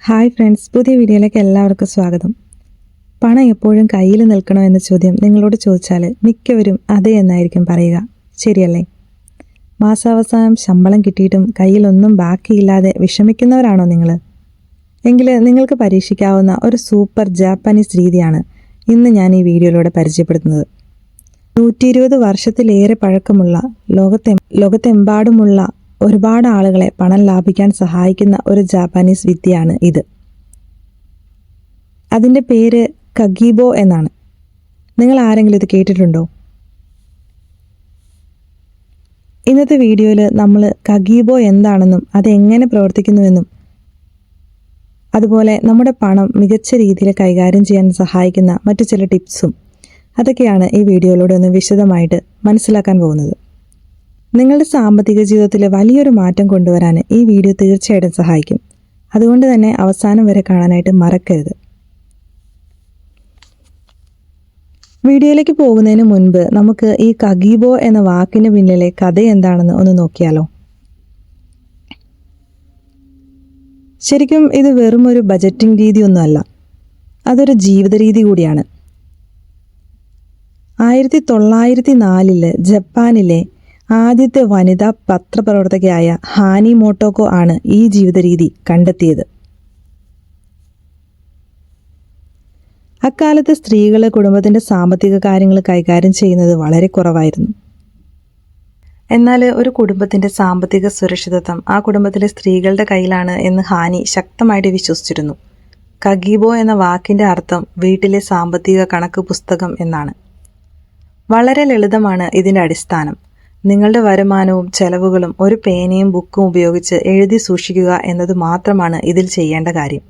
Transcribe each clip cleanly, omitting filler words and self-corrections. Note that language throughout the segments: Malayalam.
ഹായ് ഫ്രണ്ട്സ്, പുതിയ വീഡിയോയിലേക്ക് എല്ലാവർക്കും സ്വാഗതം. പണം എപ്പോഴും കയ്യിൽ നിൽക്കണോ എന്ന ചോദ്യം നിങ്ങളോട് ചോദിച്ചാൽ മിക്കവരും അതെ എന്നായിരിക്കും പറയുക. ശരിയല്ലേ? മാസാവസാനം ശമ്പളം കിട്ടിയിട്ടും കയ്യിലൊന്നും ബാക്കിയില്ലാതെ വിഷമിക്കുന്നവരാണോ നിങ്ങൾ? എങ്കിൽ നിങ്ങൾക്ക് പരീക്ഷിക്കാവുന്ന ഒരു സൂപ്പർ ജാപ്പനീസ് രീതിയാണ് ഇന്ന് ഞാൻ ഈ വീഡിയോയിലൂടെ പരിചയപ്പെടുത്തുന്നത്. 120 വർഷത്തിലേറെ പഴക്കമുള്ള ലോകത്തെമ്പാടുമുള്ള ഒരുപാട് ആളുകളെ പണം ലാഭിക്കാൻ സഹായിക്കുന്ന ഒരു ജാപ്പാനീസ് വിദ്യയാണ് ഇത്. അതിൻ്റെ പേര് കഗീബോ എന്നാണ്. നിങ്ങൾ ആരെങ്കിലും ഇത് കേട്ടിട്ടുണ്ടോ? ഇന്നത്തെ വീഡിയോയിൽ നമ്മൾ കഗീബോ എന്താണെന്നും അതെങ്ങനെ പ്രവർത്തിക്കുന്നുവെന്നും അതുപോലെ നമ്മുടെ പണം മികച്ച രീതിയിൽ കൈകാര്യം ചെയ്യാൻ സഹായിക്കുന്ന മറ്റു ചില ടിപ്സും അതൊക്കെയാണ് ഈ വീഡിയോയിലൂടെ ഒന്ന് വിശദമായിട്ട് മനസ്സിലാക്കാൻ പോകുന്നത്. നിങ്ങളുടെ സാമ്പത്തിക ജീവിതത്തിൽ വലിയൊരു മാറ്റം കൊണ്ടുവരാൻ ഈ വീഡിയോ തീർച്ചയായിട്ടും സഹായിക്കും. അതുകൊണ്ട് തന്നെ അവസാനം വരെ കാണാനായിട്ട് മറക്കരുത്. വീഡിയോയിലേക്ക് പോകുന്നതിന് മുൻപ് നമുക്ക് ഈ കഗീബോ എന്ന വാക്കിന് പിന്നിലെ കഥ എന്താണെന്ന് ഒന്ന് നോക്കിയാലോ. ശരിക്കും ഇത് വെറും ഒരു ബജറ്റിംഗ് രീതിയൊന്നുമല്ല, അതൊരു ജീവിത രീതി കൂടിയാണ്. 1904 ജപ്പാനിലെ ആദ്യത്തെ വനിതാ പത്രപ്രവർത്തകയായ ഹാനി മോട്ടോക്കോ ആണ് ഈ ജീവിത രീതി കണ്ടെത്തിയത്. അക്കാലത്ത് സ്ത്രീകൾ കുടുംബത്തിന്റെ സാമ്പത്തിക കാര്യങ്ങൾ കൈകാര്യം ചെയ്യുന്നത് വളരെ കുറവായിരുന്നു. എന്നാൽ ഒരു കുടുംബത്തിന്റെ സാമ്പത്തിക സുരക്ഷിതത്വം ആ കുടുംബത്തിലെ സ്ത്രീകളുടെ കയ്യിലാണ് എന്ന് ഹാനി ശക്തമായിട്ട് വിശ്വസിച്ചിരുന്നു. കഗീബോ എന്ന വാക്കിന്റെ അർത്ഥം വീട്ടിലെ സാമ്പത്തിക കണക്ക് പുസ്തകം എന്നാണ്. വളരെ ലളിതമാണ് ഇതിന്റെ അടിസ്ഥാനം. നിങ്ങളുടെ വരുമാനവും ചെലവുകളും ഒരു പേനയും ബുക്കും ഉപയോഗിച്ച് എഴുതി സൂക്ഷിക്കുക എന്നത് മാത്രമാണ് ഇതിൽ ചെയ്യേണ്ട കാര്യം.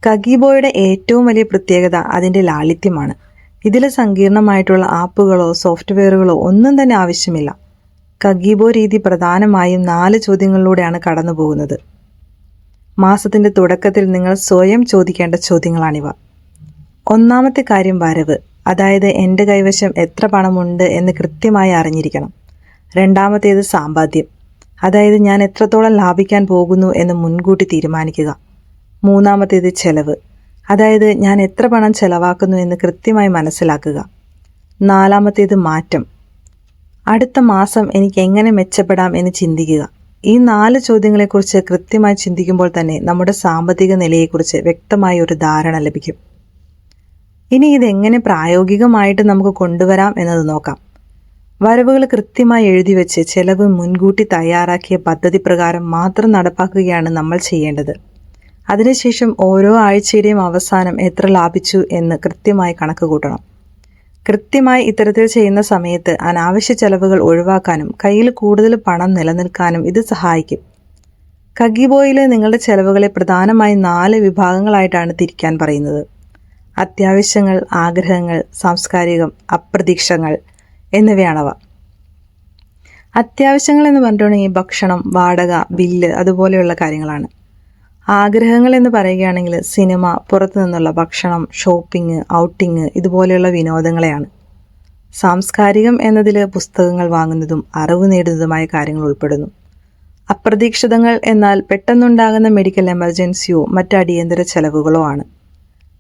കഗീബോയുടെ ഏറ്റവും വലിയ പ്രത്യേകത അതിൻ്റെ ലാളിത്യമാണ്. ഇതിൽ സങ്കീർണമായിട്ടുള്ള ആപ്പുകളോ സോഫ്റ്റ്വെയറുകളോ ഒന്നും തന്നെ ആവശ്യമില്ല. കഗീബോ രീതി പ്രധാനമായും 4 ചോദ്യങ്ങളിലൂടെയാണ് കടന്നു പോകുന്നത്. മാസത്തിൻ്റെ തുടക്കത്തിൽ നിങ്ങൾ സ്വയം ചോദിക്കേണ്ട ചോദ്യങ്ങളാണിവ. ഒന്നാമത്തെ കാര്യം വരവ്, അതായത് എൻ്റെ കൈവശം എത്ര പണമുണ്ട് എന്ന് കൃത്യമായി അറിഞ്ഞിരിക്കണം. രണ്ടാമത്തേത് സമ്പാദ്യം, അതായത് ഞാൻ എത്രത്തോളം ലാഭിക്കാൻ പോകുന്നു എന്ന് മുൻകൂട്ടി തീരുമാനിക്കുക. മൂന്നാമത്തേത് ചെലവ്, അതായത് ഞാൻ എത്ര പണം ചെലവാക്കുന്നു എന്ന് കൃത്യമായി മനസ്സിലാക്കുക. നാലാമത്തേത് മാറ്റം, അടുത്ത മാസം എനിക്ക് എങ്ങനെ മെച്ചപ്പെടാം എന്ന് ചിന്തിക്കുക. ഈ 4 ചോദ്യങ്ങളെക്കുറിച്ച് കൃത്യമായി ചിന്തിക്കുമ്പോൾ തന്നെ നമ്മുടെ സാമ്പത്തിക നിലയെക്കുറിച്ച് വ്യക്തമായ ഒരു ധാരണ ലഭിക്കും. ഇനി ഇതെങ്ങനെ പ്രായോഗികമായിട്ട് നമുക്ക് കൊണ്ടുവരാം എന്നത് നോക്കാം. വരവുകൾ കൃത്യമായി എഴുതി വെച്ച് ചെലവ് മുൻകൂട്ടി തയ്യാറാക്കിയ പദ്ധതി പ്രകാരം മാത്രം നടപ്പാക്കുകയാണ് നമ്മൾ ചെയ്യേണ്ടത്. അതിനുശേഷം ഓരോ ആഴ്ചയുടെയും അവസാനം എത്ര ലാഭിച്ചു എന്ന് കൃത്യമായി കണക്ക് കൂട്ടണം. കൃത്യമായി ഇത്തരത്തിൽ ചെയ്യുന്ന സമയത്ത് അനാവശ്യ ചെലവുകൾ ഒഴിവാക്കാനും കയ്യിൽ കൂടുതൽ പണം നിലനിൽക്കാനും ഇത് സഹായിക്കും. കഗീബോയിൽ നിങ്ങളുടെ ചെലവുകളെ പ്രധാനമായും 4 വിഭാഗങ്ങളായിട്ടാണ് തിരിക്കാൻ പറയുന്നത്. അത്യാവശ്യങ്ങൾ, ആഗ്രഹങ്ങൾ, സാംസ്കാരികം, അപ്രതീക്ഷിതങ്ങൾ എന്നിവയാണവ. അത്യാവശ്യങ്ങൾ എന്ന് പറഞ്ഞിട്ടുണ്ടെങ്കിൽ ഭക്ഷണം, വാടക, ബില്ല് അതുപോലെയുള്ള കാര്യങ്ങളാണ്. ആഗ്രഹങ്ങൾ എന്ന് പറയുകയാണെങ്കിൽ സിനിമ, പുറത്തു നിന്നുള്ള ഭക്ഷണം, ഷോപ്പിംഗ്, ഔട്ടിങ് ഇതുപോലെയുള്ള വിനോദങ്ങളെയാണ്. സാംസ്കാരികം എന്നതിൽ പുസ്തകങ്ങൾ വാങ്ങുന്നതും അറിവ് നേടുന്നതുമായ കാര്യങ്ങൾ ഉൾപ്പെടുന്നു. അപ്രതീക്ഷിതങ്ങൾ എന്നാൽ പെട്ടെന്നുണ്ടാകുന്ന മെഡിക്കൽ എമർജൻസിയോ മറ്റ് അടിയന്തര ചെലവുകളോ ആണ്.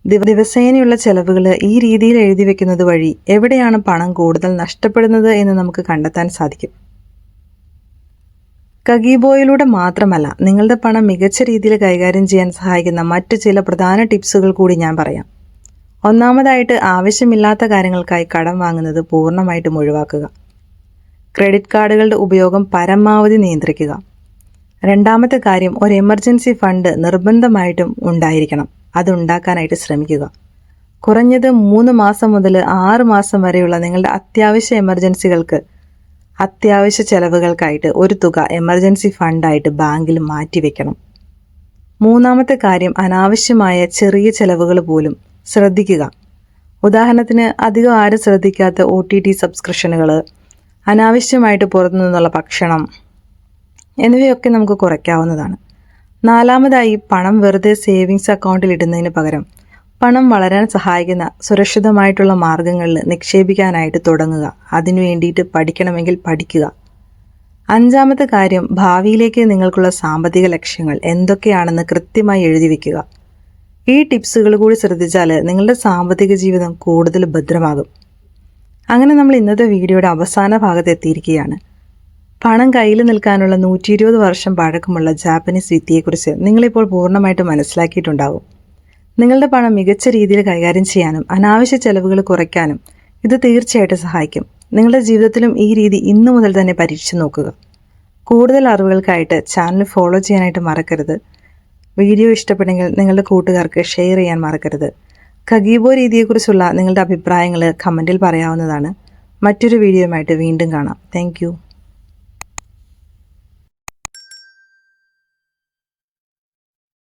ദിവസേനയുള്ള ചെലവുകൾ ഈ രീതിയിൽ എഴുതി വെക്കുന്നത് വഴി എവിടെയാണ് പണം കൂടുതൽ നഷ്ടപ്പെടുന്നത് എന്ന് നമുക്ക് കണ്ടെത്താൻ സാധിക്കും. കഗീബോയിലൂടെ മാത്രമല്ല, നിങ്ങളുടെ പണം മികച്ച രീതിയിൽ കൈകാര്യം ചെയ്യാൻ സഹായിക്കുന്ന മറ്റു ചില പ്രധാന ടിപ്സുകൾ കൂടി ഞാൻ പറയാം. ഒന്നാമതായിട്ട്, ആവശ്യമില്ലാത്ത കാര്യങ്ങൾക്കായി കടം വാങ്ങുന്നത് പൂർണ്ണമായിട്ടും ഒഴിവാക്കുക. ക്രെഡിറ്റ് കാർഡുകളുടെ ഉപയോഗം പരമാവധി നിയന്ത്രിക്കുക. രണ്ടാമത്തെ കാര്യം, ഒരു എമർജൻസി ഫണ്ട് നിർബന്ധമായിട്ടും ഉണ്ടായിരിക്കണം. അതുണ്ടാക്കാനായിട്ട് ശ്രമിക്കുക. കുറഞ്ഞത് 3 മാസം മുതൽ 6 മാസം വരെയുള്ള നിങ്ങളുടെ അത്യാവശ്യ എമർജൻസികൾക്ക്, അത്യാവശ്യ ചെലവുകൾക്കായിട്ട് ഒരു തുക എമർജൻസി ഫണ്ടായിട്ട് ബാങ്കിൽ മാറ്റിവെക്കണം. മൂന്നാമത്തെ കാര്യം, അനാവശ്യമായ ചെറിയ ചെലവുകൾ പോലും ശ്രദ്ധിക്കുക. ഉദാഹരണത്തിന്, അധികം ആരും ശ്രദ്ധിക്കാത്ത OTT സബ്സ്ക്രിപ്ഷനുകൾ, അനാവശ്യമായിട്ട് പുറത്തു നിന്നുള്ള ഭക്ഷണം എന്നിവയൊക്കെ നമുക്ക് കുറയ്ക്കാവുന്നതാണ്. നാലാമതായി, പണം വെറുതെ സേവിങ്സ് അക്കൗണ്ടിൽ ഇടുന്നതിന് പകരം പണം വളരാൻ സഹായിക്കുന്ന സുരക്ഷിതമായിട്ടുള്ള മാർഗങ്ങളിൽ നിക്ഷേപിക്കാനായിട്ട് തുടങ്ങുക. അതിനു വേണ്ടിയിട്ട് പഠിക്കണമെങ്കിൽ പഠിക്കുക. അഞ്ചാമത്തെ കാര്യം, ഭാവിയിലേക്ക് നിങ്ങൾക്കുള്ള സാമ്പത്തിക ലക്ഷ്യങ്ങൾ എന്തൊക്കെയാണെന്ന് കൃത്യമായി എഴുതി വയ്ക്കുക. ഈ ടിപ്സുകൾ കൂടി ശ്രദ്ധിച്ചാൽ നിങ്ങളുടെ സാമ്പത്തിക ജീവിതം കൂടുതൽ ഭദ്രമാകും. അങ്ങനെ നമ്മൾ ഇന്നത്തെ വീഡിയോയുടെ അവസാന ഭാഗത്ത് എത്തിയിരിക്കുകയാണ്. പണം കയ്യിൽ നിൽക്കാനുള്ള 120 വർഷം പഴക്കമുള്ള ജാപ്പനീസ് വിദ്യയെക്കുറിച്ച് നിങ്ങളിപ്പോൾ പൂർണ്ണമായിട്ട് മനസ്സിലാക്കിയിട്ടുണ്ടാകും. നിങ്ങളുടെ പണം മികച്ച രീതിയിൽ കൈകാര്യം ചെയ്യാനും അനാവശ്യ ചെലവുകൾ കുറയ്ക്കാനും ഇത് തീർച്ചയായിട്ടും സഹായിക്കും. നിങ്ങളുടെ ജീവിതത്തിലും ഈ രീതി ഇന്നു മുതൽ തന്നെ പരീക്ഷിച്ച് നോക്കുക. കൂടുതൽ അറിവുകൾക്കായിട്ട് ചാനൽ ഫോളോ ചെയ്യാനായിട്ട് മറക്കരുത്. വീഡിയോ ഇഷ്ടപ്പെട്ടെങ്കിൽ നിങ്ങളുടെ കൂട്ടുകാർക്ക് ഷെയർ ചെയ്യാൻ മറക്കരുത്. കഗീബോ രീതിയെക്കുറിച്ചുള്ള നിങ്ങളുടെ അഭിപ്രായങ്ങൾ കമൻറ്റിൽ പറയാവുന്നതാണ്. മറ്റൊരു വീഡിയോയുമായിട്ട് വീണ്ടും കാണാം. താങ്ക്